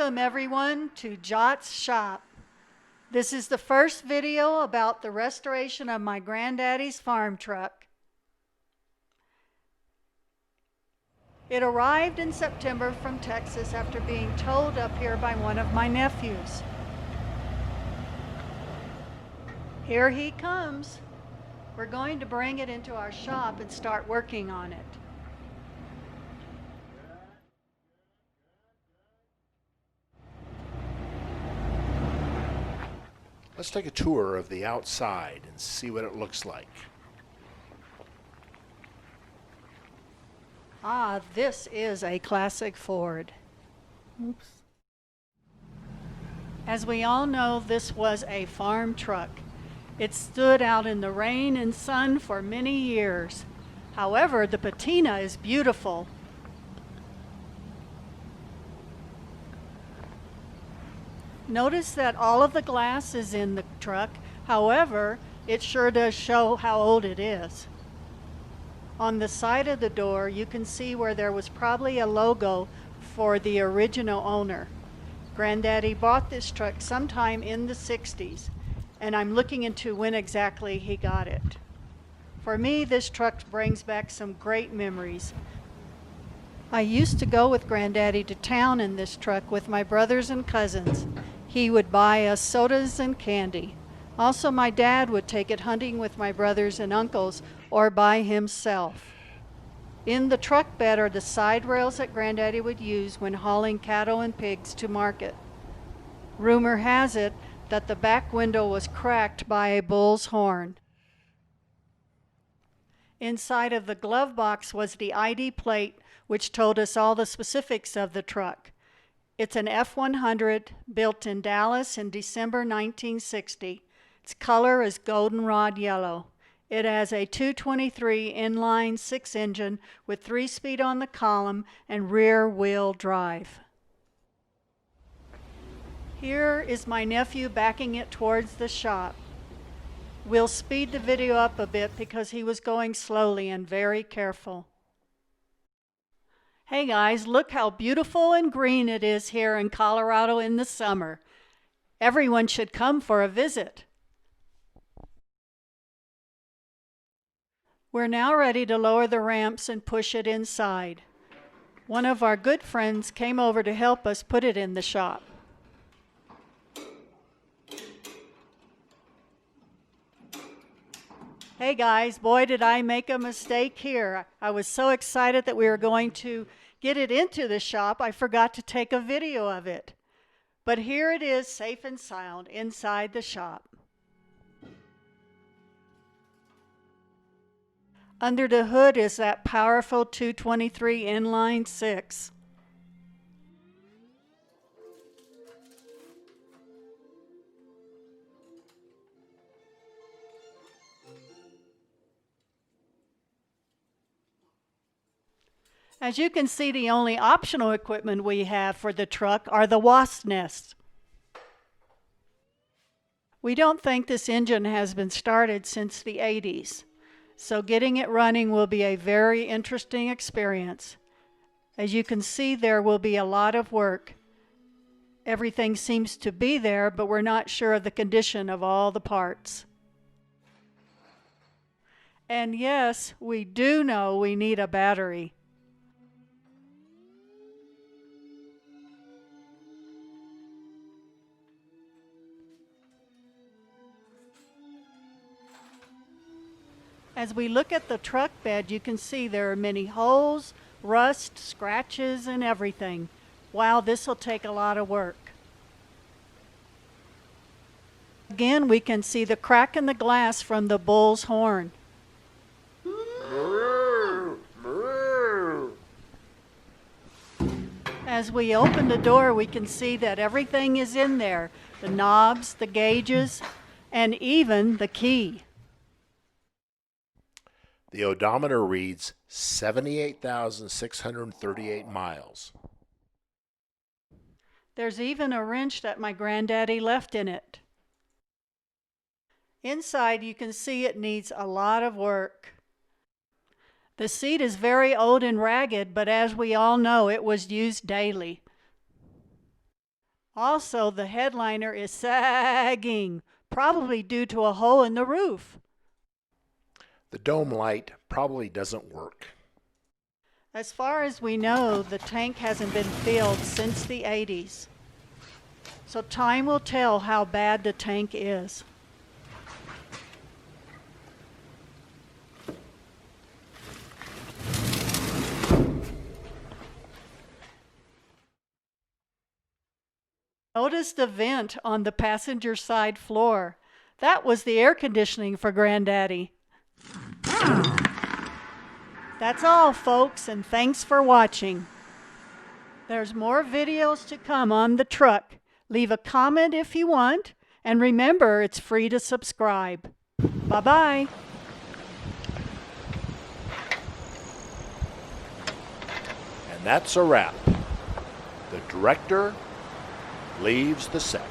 Welcome everyone to Jot's Shop. This is the first video about the restoration of my granddaddy's farm truck. It arrived in September from Texas after being towed up here by one of my nephews. Here he comes. We're going to bring it into our shop and start working on it. Let's take a tour of the outside and see what it looks like. Ah, this is a classic Ford. Oops. As we all know, this was a farm truck. It stood out in the rain and sun for many years. However, the patina is beautiful. Notice that all of the glass is in the truck. However, it sure does show how old it is. On the side of the door, you can see where there was probably a logo for the original owner. Granddaddy bought this truck sometime in the 60s, and I'm looking into when exactly he got it. For me, this truck brings back some great memories. I used to go with Granddaddy to town in this truck with my brothers and cousins. He would buy us sodas and candy. Also, my dad would take it hunting with my brothers and uncles or by himself. In the truck bed are the side rails that Granddaddy would use when hauling cattle and pigs to market. Rumor has it that the back window was cracked by a bull's horn. Inside of the glove box was the ID plate, which told us all the specifics of the truck. It's an F100 built in Dallas in December 1960. Its color is goldenrod yellow. It has a 223 inline 6 engine with 3-speed on the column and rear wheel drive. Here is my nephew backing it towards the shop. We'll speed the video up a bit because he was going slowly and very careful. Hey guys, look how beautiful and green it is here in Colorado in the summer. Everyone should come for a visit. We're now ready to lower the ramps and push it inside. One of our good friends came over to help us put it in the shop. Hey guys, boy did I make a mistake here. I was so excited that we were going to get it into the shop, I forgot to take a video of it. But here it is, safe and sound, inside the shop. Under the hood is that powerful 223 inline 6. As you can see, the only optional equipment we have for the truck are the wasp nests. We don't think this engine has been started since the 80s, so getting it running will be a very interesting experience. As you can see, there will be a lot of work. Everything seems to be there, but we're not sure of the condition of all the parts. And yes, we do know we need a battery. As we look at the truck bed, you can see there are many holes, rust, scratches, and everything. Wow, this will take a lot of work. Again, we can see the crack in the glass from the bull's horn. As we open the door, we can see that everything is in there. The knobs, the gauges, and even the key. The odometer reads 78,638 miles. There's even a wrench that my granddaddy left in it. Inside, you can see it needs a lot of work. The seat is very old and ragged, but as we all know, it was used daily. Also, the headliner is sagging, probably due to a hole in the roof. The dome light probably doesn't work. As far as we know, the tank hasn't been filled since the 80s. So time will tell how bad the tank is. Notice the vent on the passenger side floor. That was the air conditioning for Granddaddy. That's all, folks, and thanks for watching. There's more videos to come on the truck. Leave a comment if you want, and remember, it's free to subscribe. Bye-bye. And that's a wrap. The director leaves the set.